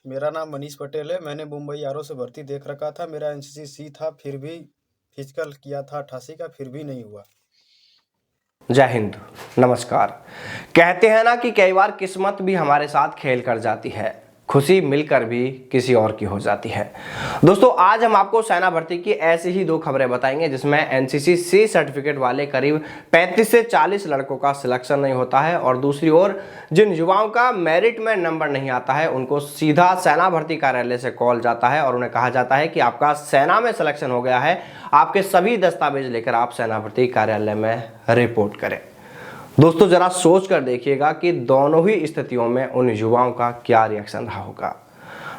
मेरा नाम मनीष पटेल है। मैंने मुंबई आरओ से भर्ती देख रखा था। मेरा एनसीसी सी था, फिर भी फिजिकल किया था 88 का, फिर भी नहीं हुआ। जय हिंद, नमस्कार। कहते हैं ना कि कई बार किस्मत भी हमारे साथ खेल कर जाती है, खुशी मिलकर भी किसी और की हो जाती है। दोस्तों, आज हम आपको सेना भर्ती की ऐसी ही दो खबरें बताएंगे जिसमें एनसीसी सी सर्टिफिकेट वाले करीब 35 से 40 लड़कों का सिलेक्शन नहीं होता है, और दूसरी ओर जिन युवाओं का मेरिट में नंबर नहीं आता है उनको सीधा सेना भर्ती कार्यालय से कॉल जाता है और उन्हें कहा जाता है कि आपका सेना में सिलेक्शन हो गया है, आपके सभी दस्तावेज लेकर आप सेना भर्ती कार्यालय में रिपोर्ट करें। दोस्तों, जरा सोच कर देखिएगा कि दोनों ही स्थितियों में उन युवाओं का क्या रिएक्शन रहा होगा।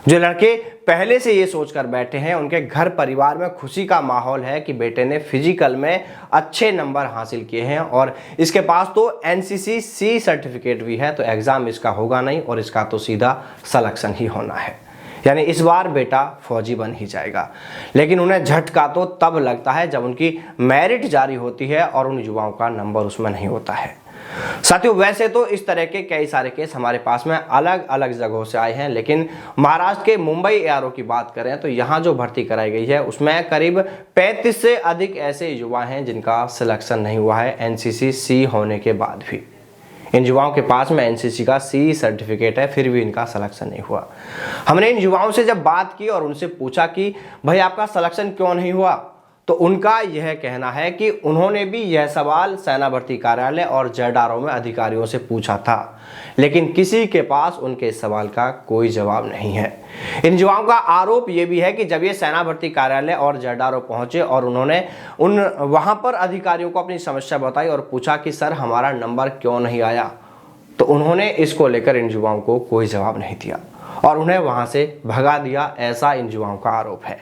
जो लड़के पहले से ये सोचकर बैठे हैं, उनके घर परिवार में खुशी का माहौल है कि बेटे ने फिजिकल में अच्छे नंबर हासिल किए हैं और इसके पास तो एनसीसी सी सर्टिफिकेट भी है, तो एग्जाम इसका होगा नहीं और इसका तो सीधा सिलेक्शन ही होना है, यानी इस बार बेटा फौजी बन ही जाएगा। लेकिन उन्हें झटका तो तब लगता है जब उनकी मेरिट जारी होती है और उन युवाओं का नंबर उसमें नहीं होता है। साथियों, वैसे तो इस तरह के कई सारे केस हमारे पास में अलग अलग जगहों से आए हैं, लेकिन महाराष्ट्र के मुंबई एआरओ की बात करें तो यहां जो भर्ती कराई गई है उसमें करीब 35 से अधिक ऐसे युवा हैं जिनका सिलेक्शन नहीं हुआ है एनसीसी सी होने के बाद भी। इन युवाओं के पास में एनसीसी का सी सर्टिफिकेट है, फिर भी इनका सिलेक्शन नहीं हुआ। हमने इन युवाओं से जब बात की और उनसे पूछा कि भाई आपका सिलेक्शन क्यों नहीं हुआ, तो उनका यह कहना है कि उन्होंने भी यह सवाल सेना भर्ती कार्यालय और जेडआरओ में अधिकारियों से पूछा था, लेकिन किसी के पास उनके इस सवाल का कोई जवाब नहीं है। इन युवाओं का आरोप यह भी है कि जब ये सेना भर्ती कार्यालय और जेडआरओ पहुंचे और उन्होंने वहां पर अधिकारियों को अपनी समस्या बताई और पूछा कि सर हमारा नंबर क्यों नहीं आया, तो उन्होंने इसको लेकर इन युवाओं को कोई जवाब नहीं दिया और उन्हें वहां से भगा दिया, ऐसा इन युवाओं का आरोप है।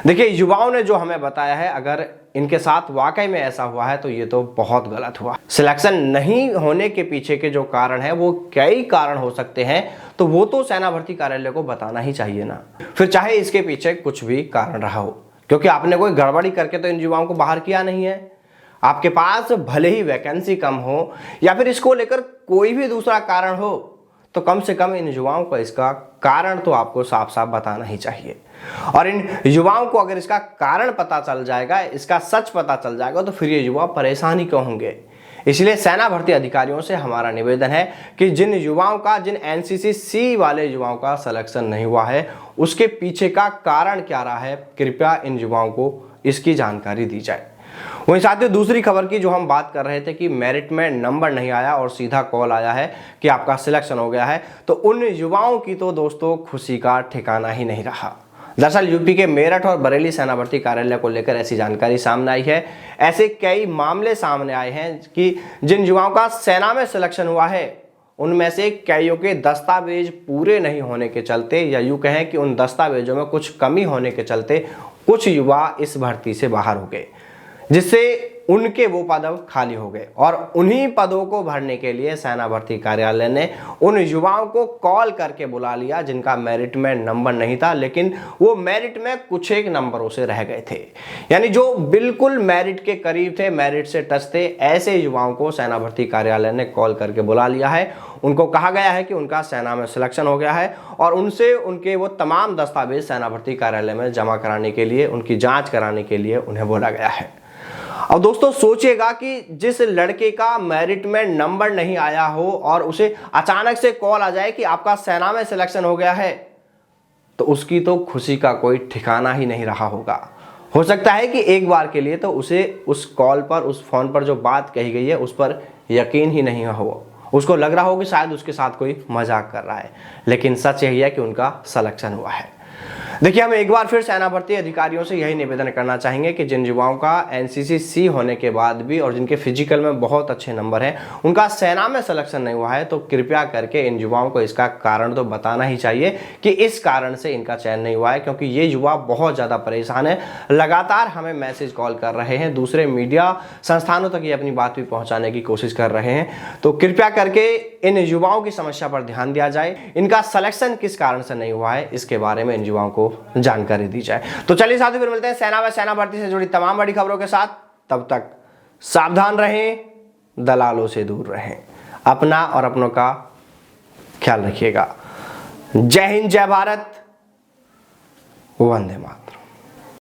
देखिए, युवाओं ने जो हमें बताया है, अगर इनके साथ वाकई में ऐसा हुआ है तो ये तो बहुत गलत हुआ। सिलेक्शन नहीं होने के पीछे के जो कारण है वो कई कारण हो सकते हैं, तो वो तो सेना भर्ती कार्यालय को बताना ही चाहिए ना, फिर चाहे इसके पीछे कुछ भी कारण रहा हो, क्योंकि आपने कोई गड़बड़ी करके तो इन युवाओं को बाहर किया नहीं है। आपके पास भले ही वैकेंसी कम हो या फिर इसको लेकर कोई भी दूसरा कारण हो, तो कम से कम इन युवाओं को इसका कारण तो आपको साफ साफ बताना ही चाहिए। और इन युवाओं को अगर इसका कारण पता चल जाएगा, इसका सच पता चल जाएगा, तो फिर ये युवा परेशान ही क्यों होंगे। इसलिए सेना भर्ती अधिकारियों से हमारा निवेदन है कि जिन युवाओं का, जिन एनसीसी सी वाले युवाओं का सिलेक्शन नहीं हुआ है, उसके पीछे का कारण क्या रहा है, कृपया इन युवाओं को इसकी जानकारी दी जाए। वहीं साथियों, दूसरी खबर की जो हम बात कर रहे थे कि मेरिट में नंबर नहीं आया और सीधा कॉल आया है कि आपका सिलेक्शन हो गया है, तो उन युवाओं की तो दोस्तों खुशी का ठिकाना ही नहीं रहा। दरअसल यूपी के मेरठ और बरेली सेना भर्ती कार्यालय को लेकर ऐसी जानकारी सामने आई है। ऐसे कई मामले सामने आए हैं कि जिन युवाओं का सेना में सिलेक्शन हुआ है उनमें से कईयों के दस्तावेज पूरे नहीं होने के चलते, या यूं कहें कि उन दस्तावेजों में कुछ कमी होने के चलते कुछ युवा इस भर्ती से बाहर हो गए, जिससे उनके वो पद खाली हो गए। और उन्हीं पदों को भरने के लिए सेना भर्ती कार्यालय ने उन युवाओं को कॉल करके बुला लिया जिनका मेरिट में नंबर नहीं था, लेकिन वो मेरिट में कुछ एक नंबरों से रह गए थे, यानी जो बिल्कुल मेरिट के करीब थे, मेरिट से टच थे, ऐसे युवाओं को सेना भर्ती कार्यालय ने कॉल करके बुला लिया है। उनको कहा गया है कि उनका सेना में सिलेक्शन हो गया है और उनसे उनके वो तमाम दस्तावेज सेना भर्ती कार्यालय में जमा कराने के लिए, उनकी जांच कराने के लिए उन्हें बोला गया है। अब दोस्तों सोचिएगा कि जिस लड़के का मेरिट में नंबर नहीं आया हो और उसे अचानक से कॉल आ जाए कि आपका सेना में सिलेक्शन हो गया है, तो उसकी तो खुशी का कोई ठिकाना ही नहीं रहा होगा। हो सकता है कि एक बार के लिए तो उसे उस कॉल पर, उस फोन पर जो बात कही गई है उस पर यकीन ही नहीं हो, उसको लग रहा हो कि शायद उसके साथ कोई मजाक कर रहा है, लेकिन सच यही है कि उनका सिलेक्शन हुआ है। देखिए, हम एक बार फिर सेना भर्ती अधिकारियों से यही निवेदन करना चाहेंगे कि जिन युवाओं का एनसीसी सी होने के बाद भी और जिनके फिजिकल में बहुत अच्छे नंबर हैं, उनका सेना में सिलेक्शन नहीं हुआ है, तो कृपया करके इन युवाओं को इसका कारण तो बताना ही चाहिए कि इस कारण से इनका चयन नहीं हुआ है, क्योंकि ये युवा बहुत ज़्यादा परेशान है। लगातार हमें मैसेज कॉल कर रहे हैं, दूसरे मीडिया संस्थानों तक ये अपनी बात भी पहुँचाने की कोशिश कर रहे हैं, तो कृपया करके इन युवाओं की समस्या पर ध्यान दिया जाए। इनका सिलेक्शन किस कारण से नहीं हुआ है, इसके बारे में इन युवाओं को जानकारी दी जाए। तो चलिए साथियों, फिर मिलते हैं सेना व सेना भर्ती से जुड़ी तमाम बड़ी खबरों के साथ। तब तक सावधान रहें, दलालों से दूर रहें, अपना और अपनों का ख्याल रखिएगा। जय हिंद, जय भारत, वंदे मातरम।